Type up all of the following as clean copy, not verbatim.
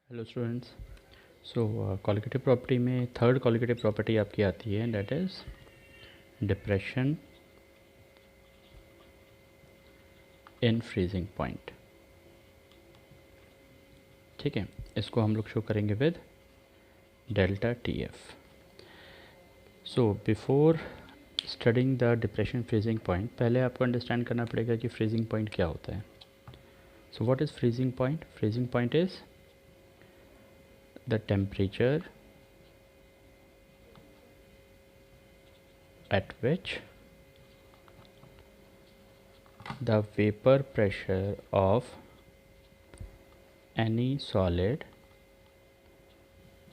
Hello students. So colligative property में third colligative property आपकी आती है, that is depression in freezing point. ठीक है, इसको हम लोग शो करेंगे with delta T F. So before studying the depression freezing point, पहले आपको अंडरस्टैंड करना पड़ेगा कि फ्रीजिंग पॉइंट क्या होता है। So what is freezing point? Freezing point is the temperature at which the vapor pressure of any solid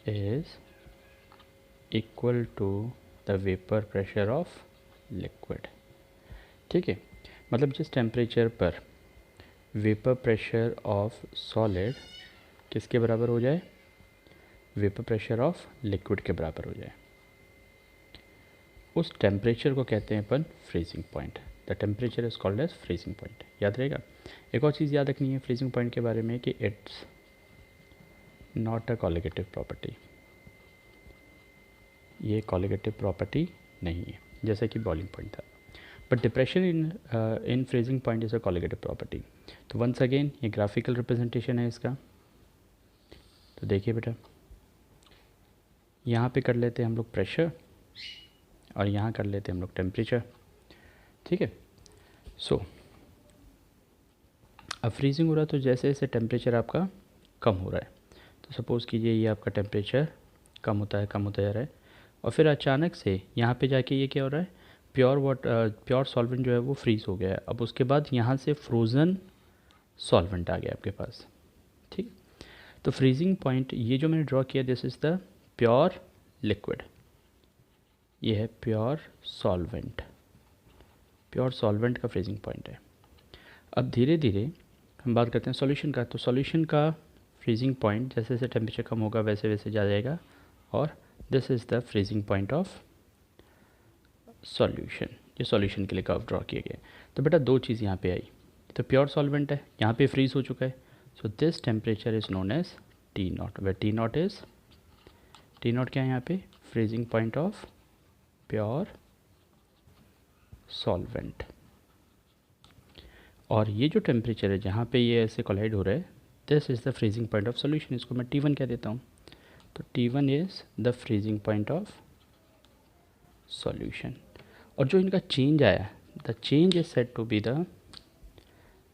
is equal to the vapor pressure of liquid। ठीक है, मतलब जिस टेम्परेचर पर वेपर प्रेशर ऑफ सॉलिड किसके बराबर हो जाए? Vapour pressure of liquid के बराबर हो जाए, उस टेम्परेचर को कहते हैं अपन freezing point. The temperature is called as freezing point. याद रहेगा। एक और चीज़ याद रखनी है फ्रीजिंग पॉइंट के बारे में कि it's not a colligative property. ये कॉलिगेटिव प्रॉपर्टी नहीं है, जैसे कि बॉइलिंग पॉइंट था। But depression in freezing point is a colligative property. तो वंस अगेन ये ग्राफिकल रिप्रेजेंटेशन है इसका। तो देखिए बेटा, यहाँ पे कर लेते हैं हम लोग प्रेशर और यहाँ कर लेते हैं हम लोग टेम्परेचर। ठीक है। सो अब फ्रीजिंग हो रहा है, तो जैसे जैसे टेम्परेचर आपका कम हो रहा है, तो सपोज़ कीजिए ये आपका टेम्परेचर कम होता जा रहा है, और फिर अचानक से यहाँ पे जाके ये क्या हो रहा है, प्योर सॉल्वेंट जो है वो फ्रीज़ हो गया है। अब उसके बाद यहाँ से फ्रोज़न सॉल्वेंट आ गया आपके पास। ठीक। तो फ्रीजिंग पॉइंट ये जो मैंने ड्रॉ किया, this is the pure liquid, ये है प्योर सॉल्वेंट का फ्रीजिंग पॉइंट है। अब धीरे धीरे हम बात करते हैं सॉल्यूशन का। तो सॉल्यूशन का फ्रीजिंग पॉइंट जैसे जैसे टेम्परेचर कम होगा वैसे वैसे जा जाएगा, और this is the freezing point of solution. ये सॉल्यूशन के लिए कर्व ड्रॉ किया गया। तो बेटा दो चीज़ यहाँ पे आई, तो प्योर सॉल्वेंट है, यहाँ पे फ्रीज हो चुका है। So this temperature is known as T naught, way T naught क्या है यहाँ पे? Freezing point of pure solvent. और ये जो टेम्परेचर है जहाँ पे ये ऐसे कोलाइड हो रहा है, this is the freezing point of solution. इसको मैं T1 कह देता हूँ। तो T1 is the freezing point of solution. और जो इनका चेंज आया, the change is said to be the,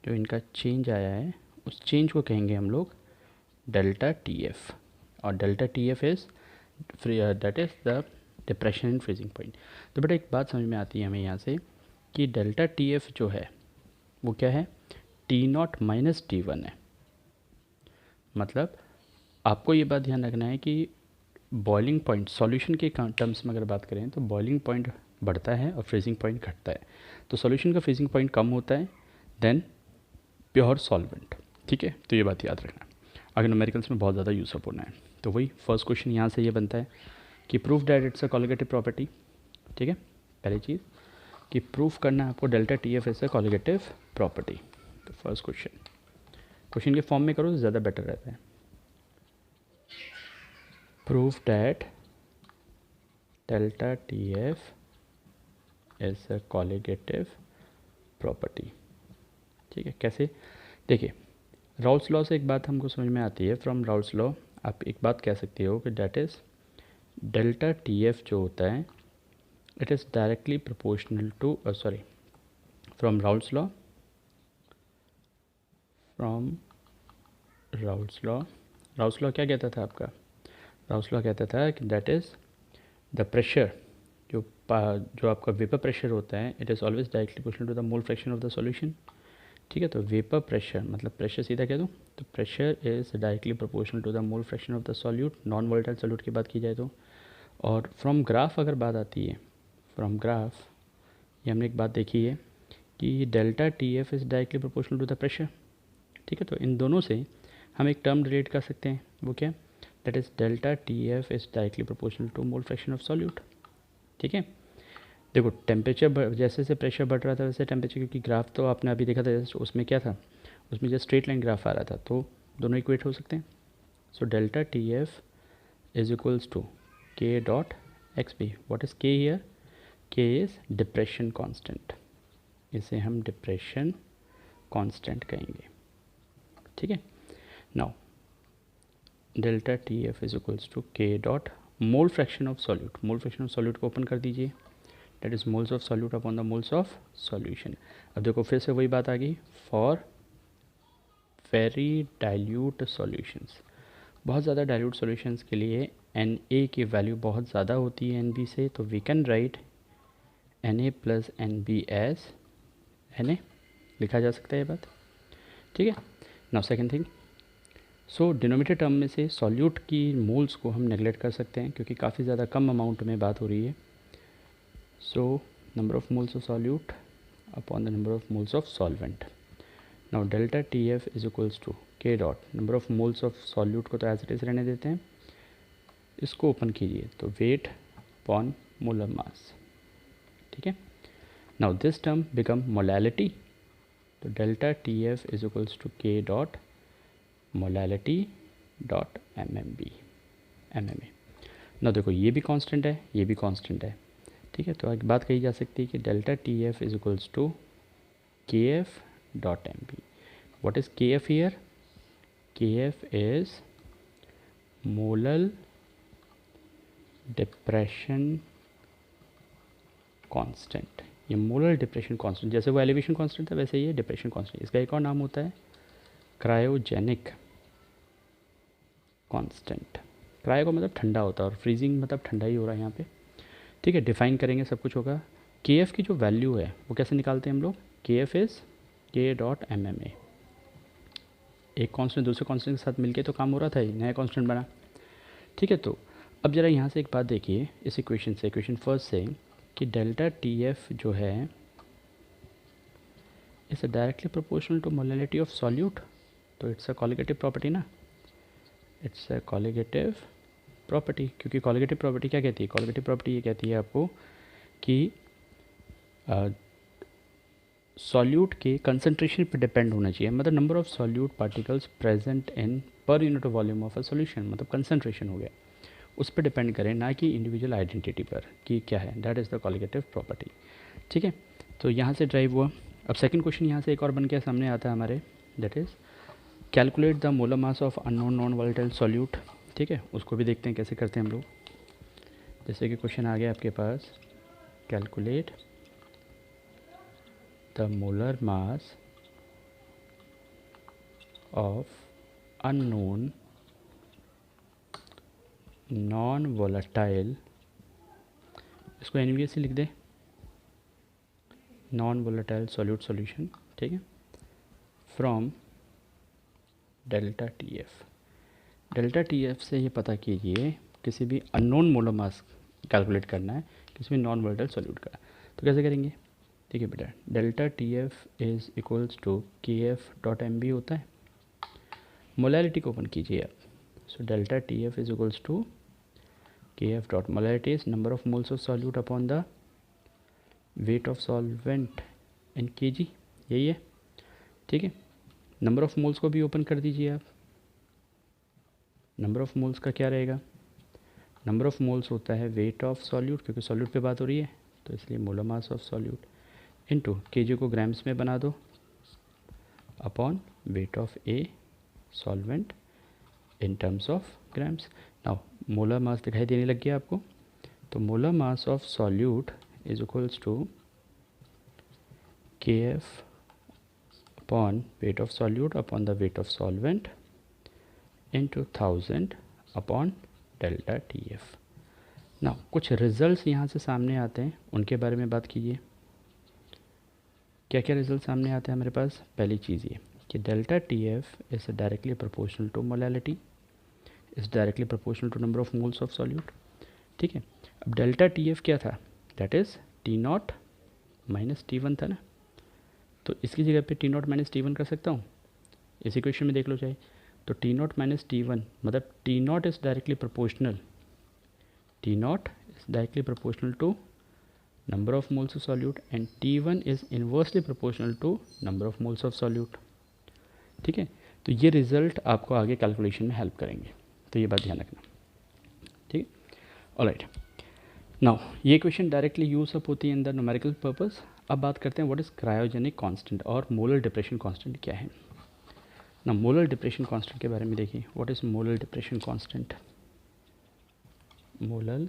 जो इनका चेंज आया है उस चेंज को कहेंगे हम लोग डेल्टा TF। और delta TF is that is the depression in freezing point. तो बेटा एक बात समझ में आती है हमें यहाँ से कि डेल्टा TF जो है वो क्या है? T0 माइनस T1 है। मतलब आपको ये बात ध्यान रखना है कि बॉइलिंग पॉइंट सॉल्यूशन के टर्म्स में अगर बात करें तो बॉइलिंग पॉइंट बढ़ता है और फ्रीजिंग पॉइंट घटता है। तो सॉल्यूशन का फ्रीजिंग पॉइंट कम होता है देन प्योर सॉल्वेंट। ठीक है, तो ये बात याद रखना, अगर न्यूमेरिकल्स में बहुत ज़्यादा यूज़अप होना है। तो वही फर्स्ट क्वेश्चन यहाँ से ये बनता है कि proof that it's a colligative property. ठीक है, पहली चीज़ कि प्रूफ करना है आपको delta TF is a colligative property. तो फर्स्ट क्वेश्चन के फॉर्म में करो तो ज़्यादा बेटर रहता है। Proof that delta TF is a colligative property. ठीक है, कैसे? देखिए, राउल्स लॉ से एक बात हमको समझ में आती है। फ्रॉम राउल्स लॉ आप एक बात कह सकते हो कि डैट इज़ डेल्टा TF जो होता है it is directly proportional to from Raoult's law Raoult's law क्या कहता था आपका? राउल्स लॉ कहता था कि दैट इज़ द प्रेशर, जो आपका वेपर प्रेशर होता है it is always directly proportional to the mole fraction of the solution. ठीक है, तो वेपर प्रेशर मतलब प्रेशर सीधा कह दूँ तो pressure is directly proportional to the mole fraction of the solute, non volatile solute की बात की जाए तो। और फ्रॉम ग्राफ अगर बात आती है, फ्रॉम ग्राफ ये हमने एक बात देखी है कि delta TF is directly proportional to the pressure. ठीक है, तो इन दोनों से हम एक टर्म रिलेट कर सकते हैं, वो क्या? That is delta TF is directly proportional to mole fraction of solute. ठीक है, देखो टेम्परेचर जैसे जैसे प्रेशर बढ़ रहा था वैसे टेम्परेचर, क्योंकि ग्राफ तो आपने अभी देखा था उसमें क्या था, उसमें जो स्ट्रेट लाइन ग्राफ आ रहा था, तो दोनों इक्वेट हो सकते हैं। So delta TF is equals to K dot XB. What is K here? K is depression constant. इसे हम depression constant कहेंगे, ठीक है. Now delta TF is equals to K dot mole fraction of solute. Mole fraction of solute को open कर दीजिए. That is moles of solute upon the moles of solution. अब देखो फिर से वही बात आ गई. For very dilute solutions, बहुत ज़्यादा dilute solutions के लिए Na की वैल्यू बहुत ज़्यादा होती है Nb से, तो we can write Na plus Nb as Na. लिखा जा सकता है ये बात, ठीक है. नाउ सेकेंड थिंग, सो डिनोमिनेटर टर्म में से सॉल्यूट की मोल्स को हम नेगलेक्ट कर सकते हैं क्योंकि काफ़ी ज़्यादा कम अमाउंट में बात हो रही है. So number of moles of solute upon the number of moles of solvent. Now delta T F is equals to K dot number of moles of solute को तो एज इट इज़ रहने देते हैं. इसको ओपन कीजिए तो weight upon molar mass, ठीक है. Now this term become molality. तो delta T F is equals to K dot molality dot MMA. ना देखो ये भी कांस्टेंट है, ये भी कांस्टेंट है, ठीक है. तो एक बात कही जा सकती है कि delta T F is equals to K F dot MB. What is K F here? K F is molar depression constant. ये मोलर डिप्रेशन कांस्टेंट, जैसे वो एलिवेशन कांस्टेंट है वैसे ये डिप्रेशन कांस्टेंट. इसका एक और नाम होता है क्रायोजेनिक कांस्टेंट. क्रायो का मतलब ठंडा होता है और फ्रीजिंग मतलब ठंडा ही हो रहा है यहाँ पे, ठीक है. डिफाइन करेंगे, सब कुछ होगा. के एफ की जो वैल्यू है वो कैसे निकालते हैं हम लोग? के एफ इज़ के डॉट MMA. एक कांस्टेंट दूसरे कांस्टेंट के साथ मिलके तो काम हो रहा था, नया कांस्टेंट बना, ठीक है. तो अब ज़रा यहाँ से एक बात देखिए इस इक्वेशन से, इक्वेशन फर्स्ट से, कि डेल्टा टी एफ जो है it's directly proportional to molality of solute. तो इट्स अ कॉलिगेटिव प्रॉपर्टी ना, इट्स अ कॉलिगेटिव प्रॉपर्टी. क्योंकि कॉलिगेटिव प्रॉपर्टी क्या कहती है? कॉलिगेटिव प्रॉपर्टी ये कहती है आपको कि सॉल्यूट के कंसंट्रेशन पर डिपेंड होना चाहिए. मतलब number of solute particles present in per unit volume of a solution, मतलब कंसंट्रेशन हो गया, उस पर डिपेंड करें, ना कि इंडिविजुअल आइडेंटिटी पर कि क्या है. That is the colligative property, ठीक है. तो यहाँ से ड्राइव हुआ. अब सेकंड क्वेश्चन यहाँ से एक और बन के सामने आता है हमारे, that is calculate the molar mass of unknown non volatile solute, ठीक है. उसको भी देखते हैं कैसे करते हैं हम लोग. जैसे कि क्वेश्चन आ गया आपके पास, calculate the molar mass of unknown non volatile, इसको NVS से लिख दे, नॉन वोलेटाइल सॉल्यूट सॉल्यूशन, ठीक है, from delta TF. Delta TF से ये पता कीजिए किसी भी अननोन मोलर मास कैलकुलेट करना है किसी भी नॉन वोलेटाइल सॉल्यूट का. तो कैसे करेंगे? ठीक है बेटा, delta TF is equals to KF dot MB होता है. मोलैलिटी को ओपन कीजिए आप. So delta TF is equals to KF dot molarity is number of moles of solute upon the weight of solvent in kg. यही है, ठीक है. Number of moles को भी ओपन कर दीजिए आप. नंबर ऑफ मोल्स का क्या रहेगा? नंबर ऑफ मोल्स होता है वेट ऑफ सॉल्यूट, क्योंकि सॉल्यूट पे बात हो रही है तो इसलिए molar mass of solute into kg को ग्राम्स में बना दो upon weight of a solvent in terms of grams. Now molar mass दिखाई देने लग गया आपको. तो molar mass of solute is equals to KF upon weight of solute upon the weight of solvent into 1000 upon delta TF. Now कुछ results यहाँ से सामने आते हैं, उनके बारे में बात कीजिए. क्या क्या रिजल्ट सामने आते हैं हमारे पास? पहली चीज़ ये कि delta TF is directly proportional to molality, is directly proportional to number of moles of solute, ठीक है. अब डेल्टा TF क्या था? That is T0 minus T1 था ना. तो इसकी जगह पे T0 माइनस T1 कर सकता हूँ. इस इक्वेशन में देख लो चाहे तो T0 माइनस T1 मतलब T0 is directly proportional, T0 is directly proportional to number of moles of solute and T1 is inversely proportional to number of moles of solute, ठीक है. तो ये रिज़ल्ट आपको आगे कैलकुलेशन में हेल्प करेंगे. तो ये बात ध्यान रखना, ठीक है। ऑलराइट, नाउ ये क्वेश्चन डायरेक्टली यूज अप होती है इन द न्यूमेरिकल पर्पस। अब बात करते हैं व्हाट इज़ क्रायोजेनिक कांस्टेंट और मोलर डिप्रेशन कांस्टेंट क्या है ना। मोलर डिप्रेशन कांस्टेंट के बारे में देखिए, what is molar depression constant. Molar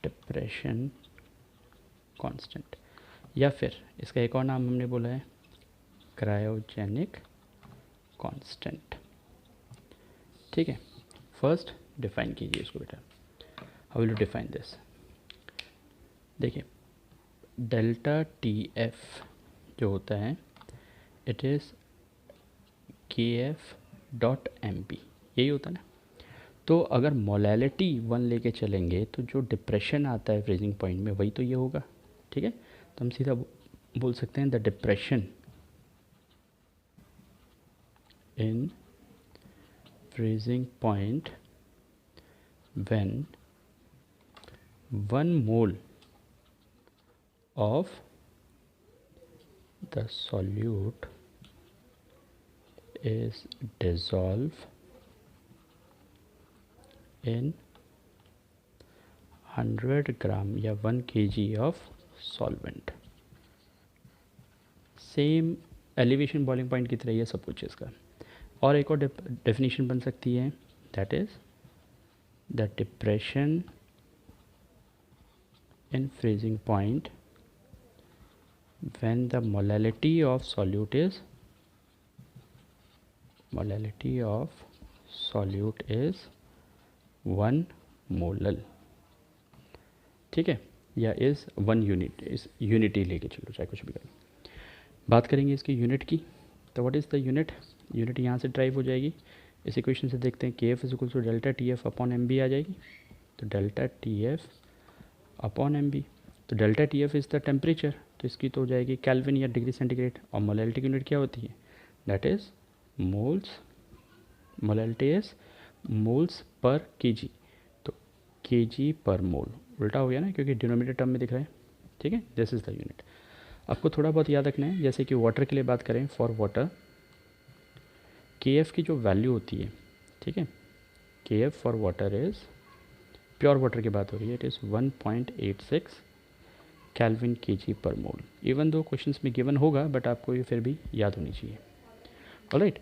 depression constant, या फिर इसका एक और नाम हमने बोला है क्रायोजेनिक कांस्टेंट, ठीक है। फर्स्ट डिफाइन कीजिए इसको बेटा, how will you define this. देखिए डेल्टा टी एफ जो होता है इट इज़ के एफ डॉट एम पी, यही होता है ना। तो अगर मोलैलिटी 1 लेके चलेंगे तो जो डिप्रेशन आता है फ्रीजिंग पॉइंट में वही तो ये होगा, ठीक है। तो हम सीधा बोल सकते हैं the depression in freezing point when 1 mole of the solute is dissolved in 100 ग्राम या 1 kg of solvent। Same elevation boiling point की तरह ये सब कुछ इसका। और एक और डेफिनेशन बन सकती है, that is the depression in freezing point when the molality of solute is 1 molal, ठीक है, या इज़ 1 यूनिट, इस यूनिटी लेके चलो चाहे कुछ भी करो। बात करेंगे इसकी यूनिट की, तो what is the unit. Unit यहाँ से ड्राइव हो जाएगी, इस इक्वेशन से देखते हैं के F is equal to delta T F upon M B आ जाएगी। तो delta T F upon M B, तो delta T F is the temperature, तो इसकी तो हो जाएगी केल्विन या डिग्री सेंटीग्रेड। और मोलैलिटी की यूनिट क्या होती है, that is moles, molality is moles पर केजी, तो केजी पर मोल, उल्टा हो गया ना क्योंकि डिनोमिनेटर टर्म में दिख रहा है, ठीक है। This is the unit. आपको थोड़ा बहुत याद रखना है, जैसे कि वाटर के लिए बात करें, फॉर वाटर के एफ की जो वैल्यू होती है, ठीक है, के F for water is, pure water की बात हो रही है, इट इज़ 1.86 केल्विन केजी पर मोल। इवन दो क्वेश्चंस में गिवन होगा बट आपको ये फिर भी याद होनी चाहिए। ऑलराइट,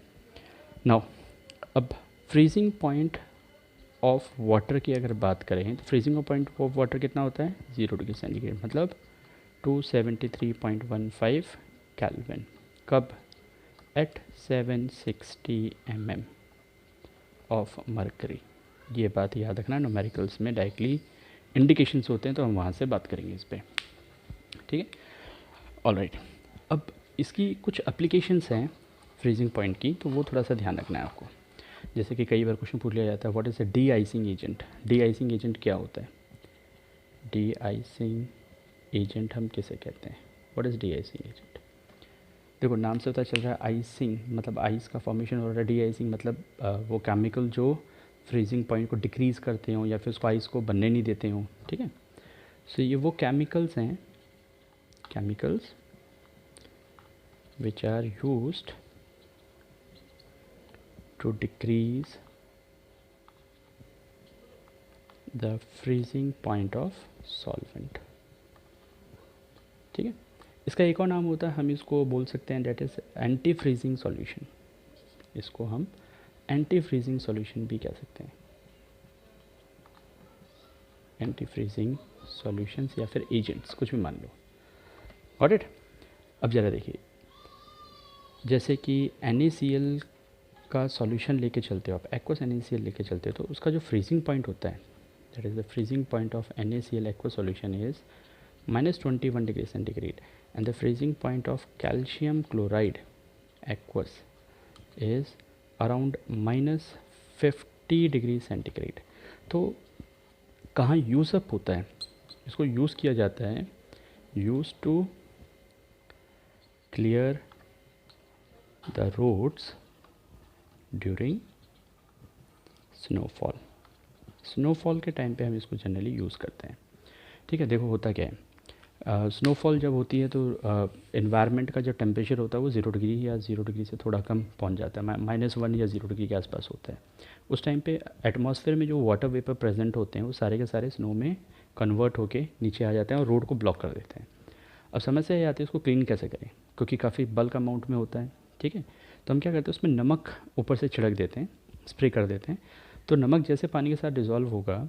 नाउ अब फ्रीजिंग पॉइंट ऑफ वाटर की अगर बात करें तो फ्रीजिंग पॉइंट ऑफ वाटर कितना होता है, 0 डिग्री सेंटीग्रेड, मतलब 273.15 केल्विन। कब, एट 760 mm ऑफ मरकरी। ये बात याद रखना, न्यूमेरिकल्स में डायरेक्टली इंडिकेशंस होते हैं तो हम वहाँ से बात करेंगे इस पर, ठीक है। ऑलराइट, अब इसकी कुछ एप्लीकेशंस हैं फ्रीजिंग पॉइंट की, तो वो थोड़ा सा ध्यान रखना है आपको। जैसे कि कई बार क्वेश्चन पूछ लिया जाता है what is a D icing agent. D icing agent क्या होता है, डी आइसिंग एजेंट हम किसे कहते हैं, what is D icing agent. देखो नाम से पता चल रहा है आइसिंग मतलब आइस का फॉर्मेशन हो रहा है, डी आइसिंग मतलब वो केमिकल जो फ्रीजिंग पॉइंट को डिक्रीज़ करते हों या फिर उसको आइस को बनने नहीं देते हों, ठीक है। सो ये वो केमिकल्स हैं, chemicals which are used to decrease the freezing point of solvent, ठीक है। इसका एक और नाम होता है, हम इसको बोल सकते हैं that is anti freezing solution. इसको हम एंटी फ्रीजिंग सॉल्यूशन भी कह सकते हैं, एंटी फ्रीजिंग सॉल्यूशंस या फिर एजेंट्स, कुछ भी मान लो। Got it. अब ज़रा देखिए, जैसे कि NaCl का सॉल्यूशन लेके चलते हो आप, एक्वस NaCl लेके चलते हो, तो उसका जो फ्रीजिंग पॉइंट होता है, that is the freezing point of NaCl aqueous solution is -21 degree centigrade, and the freezing point of calcium chloride aqueous is around -50 degree centigrade. तो कहाँ यूज़ अप होता है, इसको यूज़ किया जाता है, use to clear the roads during snowfall. Snowfall के time पे हम इसको जनरली यूज़ करते हैं, ठीक है। देखो होता क्या है, स्नोफॉल जब होती है तो इन्वायरमेंट का जो टेम्परेचर होता है वो 0 डिग्री या 0 डिग्री से थोड़ा कम पहुंच जाता है, -1 या 0 डिग्री के आसपास होता है। उस टाइम पे एटमॉस्फेयर में जो वाटर वेपर प्रेजेंट होते हैं वो सारे के सारे स्नो में कन्वर्ट होके नीचे आ जाते हैं और रोड को ब्लॉक कर देते हैं। अब समस्या ये आती है उसको क्लीन कैसे करें, क्योंकि काफ़ी बल्क अमाउंट में होता है। ठीक है, तो हम क्या करते हैं उसमें नमक ऊपर से छिड़क देते हैं, स्प्रे कर देते हैं, तो नमक जैसे पानी के साथ डिज़ोल्व होगा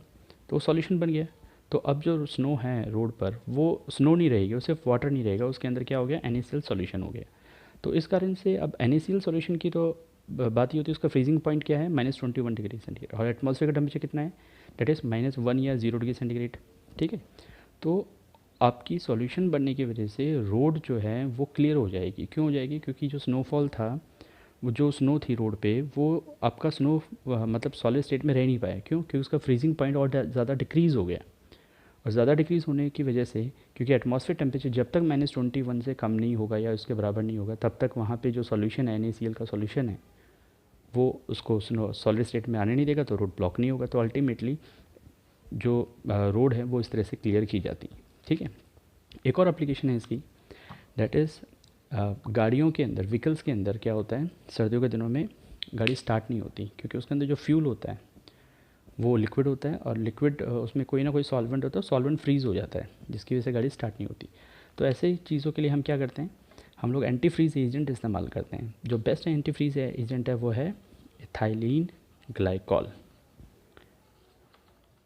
तो वो सॉल्यूशन बन गया। तो अब जो स्नो है रोड पर वो स्नो नहीं रहेगी, वो सिर्फ वाटर नहीं रहेगा, उसके अंदर क्या हो गया, NaCl सॉल्यूशन हो गया। तो इस कारण से अब NaCl सॉल्यूशन की तो बात ही होती है, उसका फ्रीजिंग पॉइंट क्या है, -21 डिग्री सेंटीग्रेड, और एटमॉस्फेयर का टेम्परेचर कितना है, डेट इज़ -1 या 0 डिग्री सेंटीग्रेड। ठीक है, तो आपकी सॉल्यूशन बनने की वजह से रोड जो है वो क्लियर हो जाएगी। क्यों हो जाएगी, क्योंकि जो स्नोफॉल था, वो जो स्नो थी रोड पे, वो आपका स्नो मतलब सॉलिड स्टेट में रह नहीं पाया। क्यों, क्योंकि उसका फ्रीजिंग पॉइंट और ज़्यादा डिक्रीज़ हो गया। और ज़्यादा डिक्रीज़ होने की वजह से, क्योंकि एटमॉस्फेयर टेम्परेचर जब तक -21 से कम नहीं होगा या उसके बराबर नहीं होगा, तब तक वहाँ पे जो सॉल्यूशन है, NaCl का सॉल्यूशन है, वो उसको सॉलिड स्टेट में आने नहीं देगा, तो रोड ब्लॉक नहीं होगा। तो अल्टीमेटली जो रोड है वो इस तरह से क्लियर की जाती है। ठीक है, एक और एप्लीकेशन है इसकी, दैट इज़ गाड़ियों के अंदर, व्हीकल्स के अंदर क्या होता है, सर्दियों के दिनों में गाड़ी स्टार्ट नहीं होती, क्योंकि उसके अंदर जो फ्यूल होता है वो लिक्विड होता है, और लिक्विड उसमें कोई ना कोई सॉल्वेंट होता है, सॉल्वेंट फ्रीज़ हो जाता है, जिसकी वजह से गाड़ी स्टार्ट नहीं होती। तो ऐसे ही चीज़ों के लिए हम क्या करते हैं, हम लोग एंटी फ्रीज़ एजेंट इस्तेमाल करते हैं। जो बेस्ट एंटी फ्रीज़ एजेंट है वो है ethylene glycol.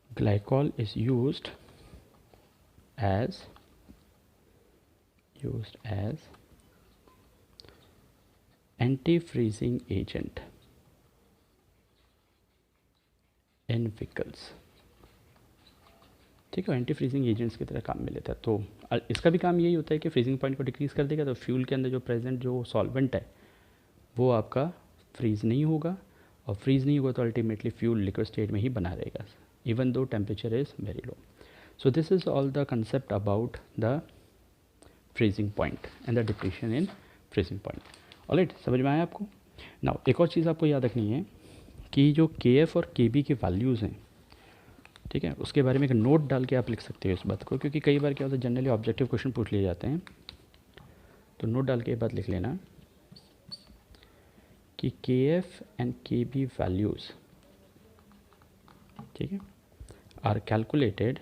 Glycol is used as anti-freezing agent in vehicles। ठीक है, एंटी फ्रीजिंग एजेंट्स की तरह काम में लेता है। तो इसका भी काम यही होता है कि फ्रीजिंग पॉइंट को डिक्रीज़ कर देगा, तो फ्यूल के अंदर जो प्रेजेंट जो सॉल्वेंट है वो आपका फ्रीज़ नहीं होगा, और फ्रीज़ नहीं होगा तो अल्टीमेटली फ्यूल लिक्विड स्टेट में ही बना रहेगा, even though temperature is very low. So this is all the concept about the freezing point and the depression in freezing point. Alright, समझ में आया आपको। नाउ एक और चीज़ आपको याद रखनी है कि जो KF और KB के वैल्यूज़ हैं, ठीक है, उसके बारे में एक नोट डाल के आप लिख सकते हो इस बात को, क्योंकि कई बार क्या होता है जनरली ऑब्जेक्टिव क्वेश्चन पूछ लिए जाते हैं। तो नोट डाल के ये बात लिख लेना कि KF एंड KB वैल्यूज़, ठीक है, are calculated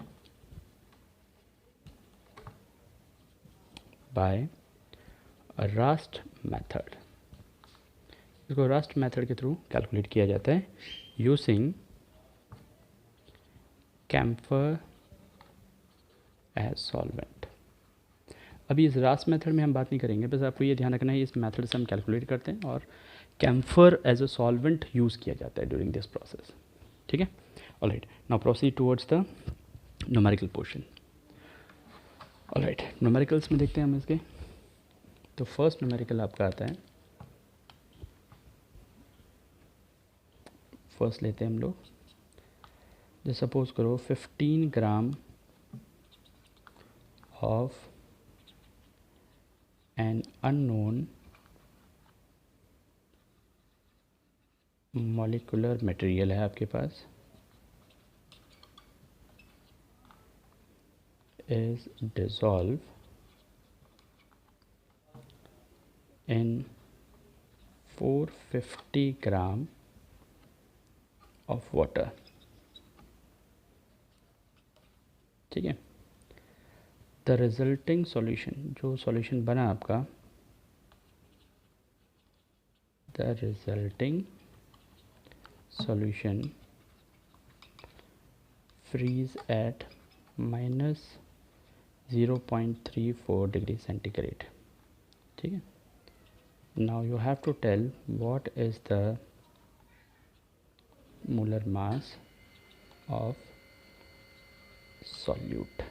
by Rast method. इसको रास्ट मेथड के थ्रू कैलकुलेट किया जाता है यूजिंग कैम्फर एज सॉल्वेंट। अभी इस रास्ट मेथड में हम बात नहीं करेंगे, बस आपको ये ध्यान रखना है इस मेथड से हम कैलकुलेट करते हैं और camphor as a solvent use किया जाता है ड्यूरिंग दिस प्रोसेस। ठीक है, all right, now proceed towards the numerical portion. All right, numericals में देखते हैं हम इसके। तो फर्स्ट न्यूमेरिकल आपका आता है, फर्स्ट लेते हैं हम लोग, जैसे सपोज करो 15 gram of an unknown molecular material है आपके पास, is dissolve in 450 gram of water. ठीक है, द रिजल्टिंग सॉल्यूशन, जो सॉल्यूशन बना आपका, the resulting solution freeze at -0.34 degree centigrade. ठीक है, now you have to tell what is the molar mass of solute.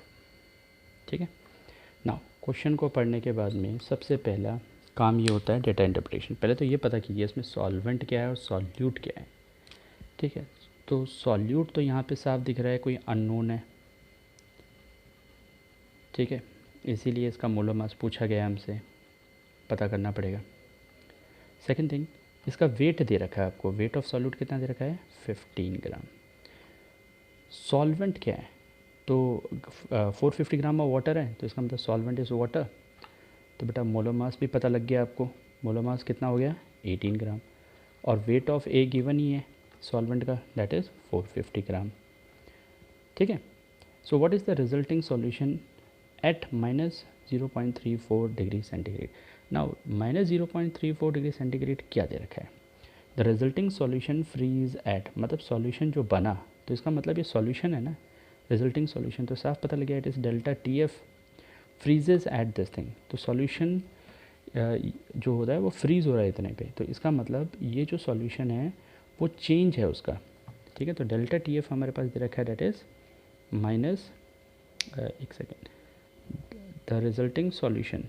ठीक है, नाउ क्वेश्चन को पढ़ने के बाद में सबसे पहला काम ये होता है डेटा इंटरप्रिटेशन। पहले तो ये पता कीजिए इसमें सॉल्वेंट क्या है और सॉल्यूट क्या है। ठीक है, तो सॉल्यूट तो यहाँ पे साफ दिख रहा है, कोई अननोन है। ठीक है, इसीलिए इसका मोलर मास पूछा गया हमसे, पता करना पड़ेगा। सेकंड थिंग, इसका वेट दे रखा है आपको, वेट ऑफ सॉल्यूट कितना दे रखा है, 15 ग्राम। सॉल्वेंट क्या है, तो 450 ग्राम ऑफ वाटर है, तो इसका मतलब सॉल्वेंट इज़ वाटर। तो बेटा मोलर मास भी पता लग गया आपको, मोलर मास कितना हो गया 18 ग्राम, और वेट ऑफ ए गिवन ही है सॉल्वेंट का, दैट इज़ 450 ग्राम। ठीक है। So what is the resulting solution at -0.34 degree centigrade. Now -0.34 degree centigrade क्या दे रखा है, the resulting solution freeze at, मतलब सॉल्यूशन जो बना, तो इसका मतलब ये सॉल्यूशन है ना, रिजल्टिंग सॉल्यूशन, तो साफ पता लग गया it is delta T F फ्रीजेज at this thing. तो सॉल्यूशन जो होता है वो फ्रीज़ हो रहा है इतने पे, तो इसका मतलब ये जो सॉल्यूशन है वो चेंज है उसका। ठीक है, तो डेल्टा टी एफ हमारे पास दे रखा है, दैट इज़ माइनस, एक सेकेंड, द रिजल्टिंग सॉल्यूशन,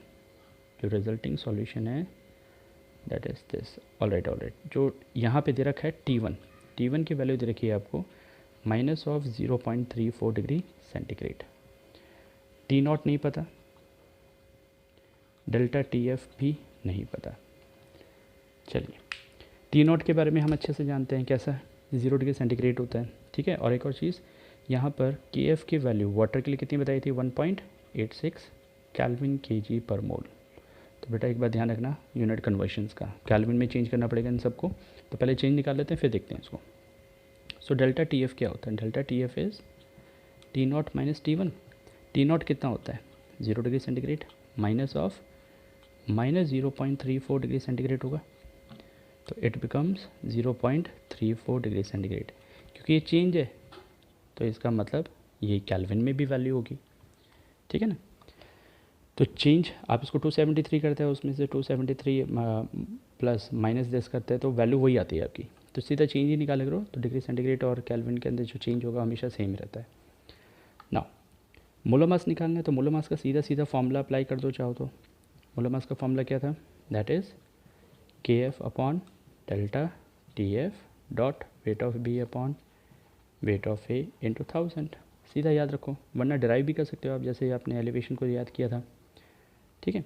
जो रिजल्टिंग सॉल्यूशन है that is this. All right, जो यहाँ पे दे रखा है T1 की वैल्यू दे रखी है आपको -0.34 डिग्री सेंटीग्रेड। T0 नहीं पता, डेल्टा TF भी नहीं पता। चलिए T0 के बारे में हम अच्छे से जानते हैं, कैसा 0 डिग्री सेंटीग्रेड होता है। ठीक है, और एक और चीज़ यहाँ पर KF की वैल्यू वाटर के लिए कितनी बताई थी, 1.86 केल्विन kg पर मोल। तो बेटा एक बार ध्यान रखना यूनिट कन्वर्शंस का, केल्विन में चेंज करना पड़ेगा इन सबको, तो पहले चेंज निकाल लेते हैं फिर देखते हैं इसको। सो डेल्टा TF क्या होता है, delta TF is T0 minus T1। T0 कितना होता है 0 degree centigrade, minus of -0.34 degree centigrade होगा, तो इट बिकम्स 0.34 डिग्री सेंटीग्रेड। क्योंकि ये चेंज है तो इसका मतलब ये केल्विन में भी वैल्यू होगी। ठीक है ना, तो चेंज आप इसको 273 करते हैं, उसमें से 273 प्लस माइनस दिस करते हैं तो वैल्यू वही आती है आपकी, तो सीधा चेंज ही निकाले करो, तो डिग्री सेंटीग्रेड और केल्विन के अंदर जो चेंज होगा हमेशा सेम रहता है। ना मोलर मास निकालना है तो मोलर मास का सीधा सीधा फॉर्मूला अप्लाई कर दो चाहो तो। मोलर मास का फॉर्मूला क्या था, that is KF upon delta TF dot weight of B upon weight of A into 1000। सीधा याद रखो, वरना डिराइव भी कर सकते हो आप, जैसे आपने एलिवेशन को याद किया था। ठीक है,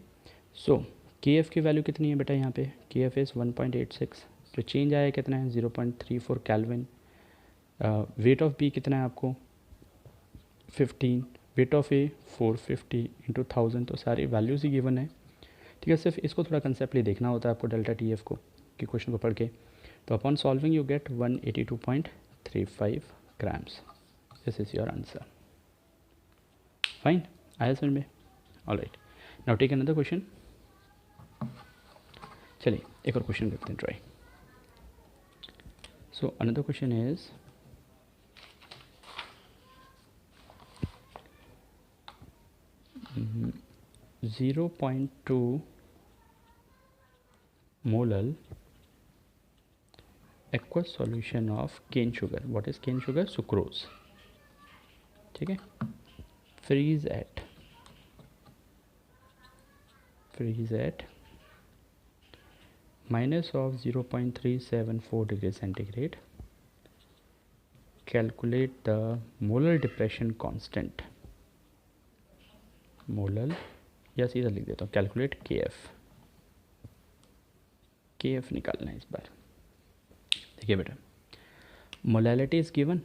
सो KF की वैल्यू कितनी है बेटा, यहाँ पे KF इज़ 1.86, जो चेंज आया कितना है 0.34 केल्विन। वेट ऑफ B कितना है आपको 15, वेट ऑफ A 450 इंटू 1000, तो सारी वैल्यूज़ ही गिवन है। ठीक है, सिर्फ इसको थोड़ा कंसेप्टली देखना होता है आपको डेल्टा TF को, कि क्वेश्चन को पढ़ के। तो upon solving you get 182.35 grams, this is your answer. Fine, आया समझ में? All right, now take another question. चलिए एक और क्वेश्चन करते हैं try. So another question is mm 0.2 molar aqueous solution of cane sugar. What is cane sugar? Sucrose. ठीक है, freeze at minus of 0.374 degree centigrade. Calculate the molar depression constant. Molar, या सीधा लिख देता हूँ कैलकुलेट KF निकालना है इस बार। देखिए बेटा, मोलैलिटी इज़ गिवन,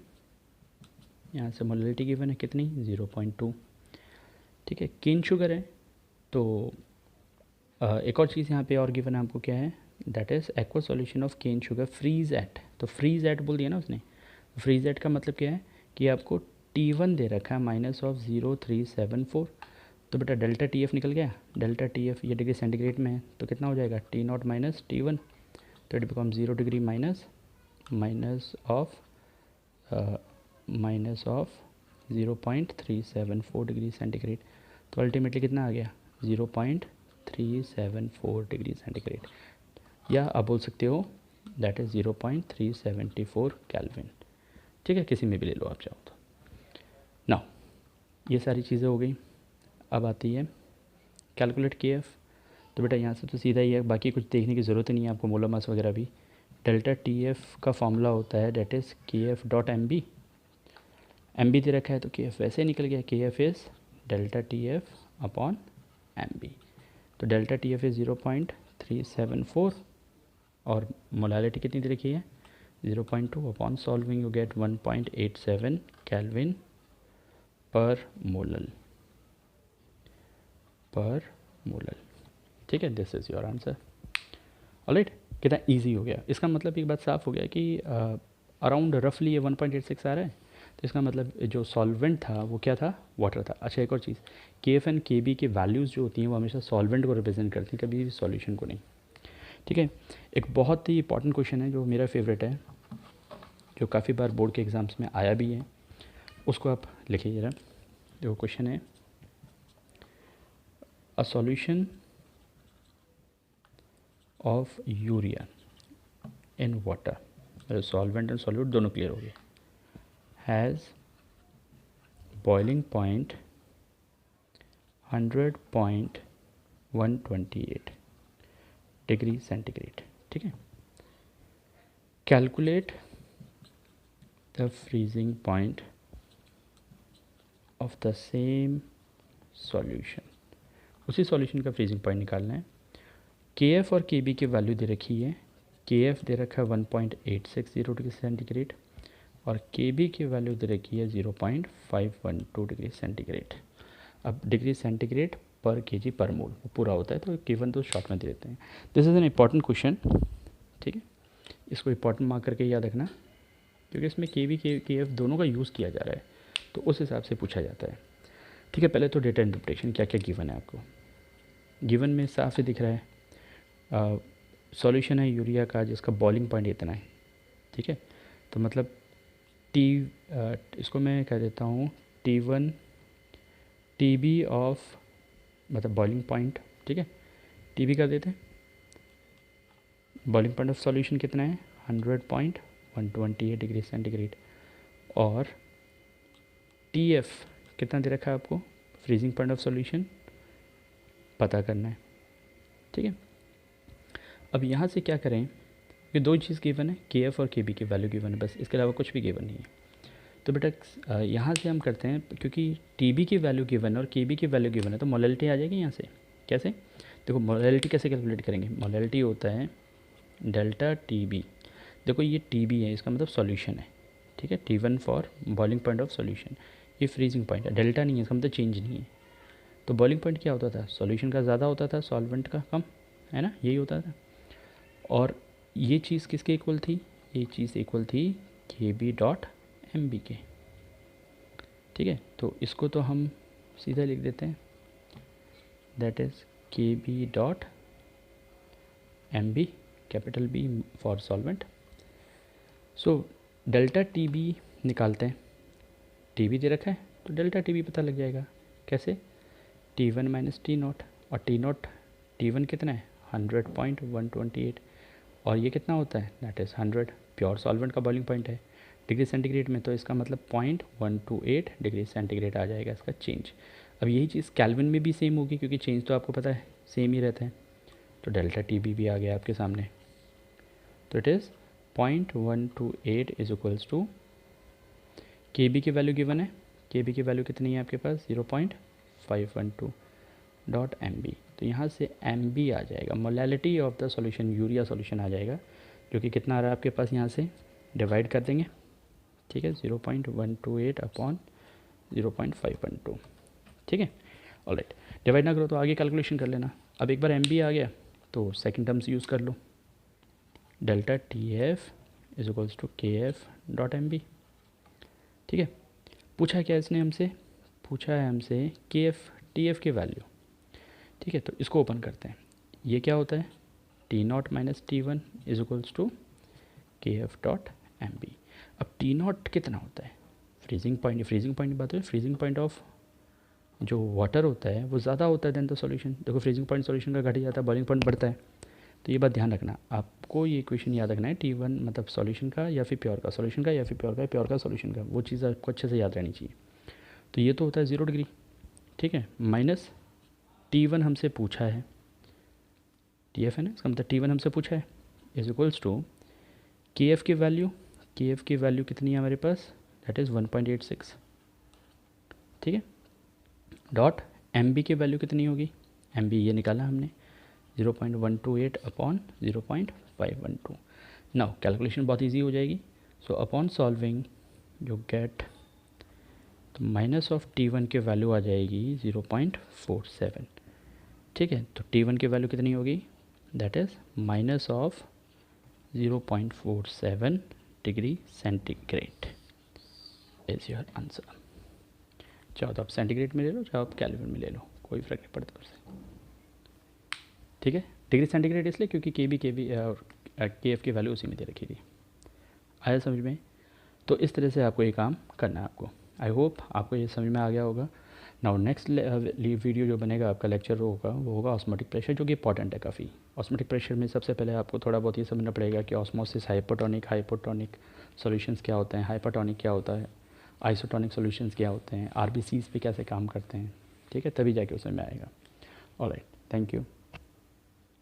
यहाँ से मोलैलिटी गिवन है कितनी 0.2। ठीक है, केन शुगर है, तो एक और चीज़ यहाँ पे और गिवन है आपको, क्या है, that is aqua solution of cane sugar freeze at. तो फ्रीज एट बोल दिया ना उसने, फ्रीज एट का मतलब क्या है कि आपको T1 दे रखा है -0.374। तो बेटा डेल्टा TF निकल गया, डेल्टा TF ये डिग्री सेंटीग्रेड में है, तो कितना हो जाएगा T0 माइनस T1, तो it become 0 degree minus of 0.374 degree centigrade, तो अल्टीमेटली कितना आ गया 0.374 डिग्री सेंटीग्रेड, या आप बोल सकते हो दैट इज़ 0.374 केल्विन। ठीक है, किसी में भी ले लो आप चाहो तो। नाउ ये सारी चीज़ें हो गई, अब आती है कैलकुलेट KF। तो बेटा यहाँ से तो सीधा ही है, बाकी कुछ देखने की ज़रूरत नहीं है आपको, मोलर मास वगैरह भी। डेल्टा TF का फॉर्मूला होता है that is KF dot MB दे रखा है तो KF वैसे ही निकल गया, KF is delta TF upon MB। तो डेल्टा TF इज़ 0.374 और मोलालिटी कितनी दे रखी है 0.2, upon solving you gate 1.87 kelvin पर मोलल। ठीक है, this is your answer. Alright, कितना इजी हो गया। इसका मतलब एक बात साफ हो गया कि अराउंड रफली ये 1.86 आ रहा है, तो इसका मतलब जो सॉल्वेंट था वो क्या था, वाटर था। अच्छा, एक और चीज़, के एफ एंड के बी की वैल्यूज़ जो होती हैं वो हमेशा सॉल्वेंट को रिप्रेजेंट करती हैं, कभी भी सॉल्यूशन को नहीं। ठीक है, एक बहुत ही इंपॉर्टेंट क्वेश्चन है जो मेरा फेवरेट है, जो काफ़ी बार बोर्ड के एग्ज़ाम्स में आया भी है, उसको आप लिखिए ज़रा। जो क्वेश्चन है, a solution of urea in water, solvent and solute दोनों क्लियर हो गए, has boiling point 100.128 degree centigrade. ठीक है, calculate the freezing point of the same solution. उसी सॉल्यूशन का फ्रीजिंग पॉइंट निकालना है। के एफ और के बी की वैल्यू दे रखी है, के एफ दे रखा है 1.860 डिग्री सेंटीग्रेड और के बी की वैल्यू दे रखी है 0.512 डिग्री सेंटीग्रेड। अब डिग्री सेंटीग्रेड पर केजी पर मोल वो पूरा होता है, तो केवन तो शॉर्ट में दे देते हैं। This is an important question. ठीक है, इसको इंपॉर्टेंट मार्क करके याद रखना, क्योंकि इसमें के बी के एफ दोनों का यूज़ किया जा रहा है, तो उस हिसाब से पूछा जाता है। ठीक है, पहले तो डेटा इंटरप्रिटेशन क्या क्या गिवन है आपको। गिवन में साफ से दिख रहा है, सॉल्यूशन है यूरिया का जिसका बॉइलिंग पॉइंट इतना है। ठीक है, तो मतलब इसको मैं कह देता हूँ T1 TB ऑफ, मतलब बॉइलिंग पॉइंट। ठीक है, TB कर देते हैं। बॉइलिंग पॉइंट ऑफ सॉल्यूशन कितना है, 100.128 डिग्री सेंटीग्रेड। और TF कितना दे रखा है आपको, फ्रीजिंग पॉइंट ऑफ सॉल्यूशन पता करना है। ठीक है, अब यहाँ से क्या करें, ये दो चीज़ गिवन है, के एफ और के बी की वैल्यू गिवन है, बस इसके अलावा कुछ भी गिवन नहीं है। तो बेटा यहाँ से हम करते हैं, क्योंकि टी बी की वैल्यू गिवन है और के बी की वैल्यू गिवन है, तो मोलैलिटी आ जाएगी यहाँ से। कैसे, देखो मोलैलिटी कैसे कैलकुलेट करेंगे, मोलैलिटी होता है डेल्टा टी बी। देखो ये टी बी है, इसका मतलब सॉल्यूशन है। ठीक है, T1 for boiling point of solution, ये फ्रीजिंग पॉइंट है, डेल्टा नहीं है, इसका मतलब चेंज नहीं है। तो बॉइलिंग पॉइंट क्या होता था, सॉल्यूशन का ज़्यादा होता था, सॉल्वेंट का कम, है ना, यही होता था। और ये चीज़ किसके इक्वल थी, ये चीज़ इक्वल थी के बी डॉट एम बी के। ठीक है, तो इसको तो हम सीधा लिख देते हैं, that is K B dot M B, capital B for solvent. So delta T B निकालते हैं, टी बी दे रखा है तो डेल्टा टी बी पता लग जाएगा। कैसे, T1 माइनस टी नॉट, और टी नॉट T1 कितना है 100.128, और ये कितना होता है, दैट इज़ 100, प्योर सॉल्वेंट का बॉइलिंग पॉइंट है डिग्री सेंटीग्रेड में, तो इसका मतलब 0.128 डिग्री सेंटीग्रेड आ जाएगा इसका चेंज। अब यही चीज़ कैल्विन में भी सेम होगी, क्योंकि चेंज तो आपको पता है सेम ही रहता है। तो डेल्टा टी बी भी आ गया आपके सामने, तो it is 0.128 is equals to, K B की वैल्यू गिवन है, के बी की वैल्यू कितनी है आपके पास 0.512 डॉट एम बी। तो यहाँ से एम बी आ जाएगा, molality of the solution, urea solution आ जाएगा, जो कि कितना आ रहा है आपके पास, यहाँ से डिवाइड कर देंगे। ठीक है, 0.128 अपॉन 0.512। ठीक है, ऑलराइट, डिवाइड ना करो तो आगे कैलकुलेशन कर लेना। अब एक बार एम बी आ गया तो सेकेंड टर्म्स यूज़ कर लो, delta T F is equals to K F dot M B. ठीक है, पूछा क्या इसने हमसे, पूछा है हमसे के एफ टी एफ की वैल्यू। ठीक है, तो इसको ओपन करते हैं, ये क्या होता है, T naught minus T one is equals to K F dot M B. अब टी नॉट कितना होता है, फ्रीजिंग पॉइंट, फ्रीजिंग पॉइंट की बात है, फ्रीजिंग पॉइंट ऑफ जो वाटर होता है वो ज़्यादा होता है देन द सॉल्यूशन। देखो फ्रीजिंग पॉइंट सॉल्यूशन का घट जाता है, बॉइलिंग पॉइंट बढ़ता है, तो ये बात ध्यान रखना आपको, ये इक्वेशन याद रखना है, T1 मतलब सॉल्यूशन का या फिर प्योर का, सॉल्यूशन का या फिर प्योर का सॉल्यूशन का, वो चीज़ आपको अच्छे से याद रहनी चाहिए। तो ये तो होता है 0 डिग्री, ठीक है, माइनस T1 हमसे पूछा है, TF है ना, इसका मतलब T1 हमसे पूछा है, इज इक्वल्स टू KF की वैल्यू, KF की वैल्यू कितनी है हमारे पास, दैट इज़ 1.86। ठीक है, डॉट MB की वैल्यू कितनी होगी, MB ये निकाला हमने 0.128 अपॉन 0.512। नाउ कैलकुलेशन बहुत इजी हो जाएगी। So upon solving you gate तो माइनस ऑफ T1 की वैल्यू आ जाएगी 0.47। ठीक है, तो T1 की वैल्यू कितनी होगी, that is minus of 0.47 degree centigrade is your answer. चाहो तो आप सेंटीग्रेड में ले लो, चाहो आप केल्विन में ले लो, कोई फ़र्क नहीं पड़ता उससे। ठीक है, डिग्री सेंटीग्रेड इसलिए क्योंकि के और KF की वैल्यू उसी में दे रखी थी। आया समझ में? तो इस तरह से आपको ये काम करना है आपको। आई होप आपको ये समझ में आ गया होगा। नाउ नेक्स्ट वीडियो जो बनेगा आपका लेक्चर होगा वो होगा ऑस्मोटिक प्रेशर, जो कि इंपॉर्टेंट है काफ़ी। ऑस्मोटिक प्रेशर में सबसे पहले आपको थोड़ा बहुत ये समझना पड़ेगा कि ऑस्मोसिस हाइपोटोनिक सॉल्यूशंस क्या होते हैं, हाइपरटोनिक क्या होता है, आइसोटोनिक सॉल्यूशंस क्या होते हैं, RBCs पे कैसे काम करते हैं। ठीक है, तभी जाके उसमें आएगा। Alright, thank you.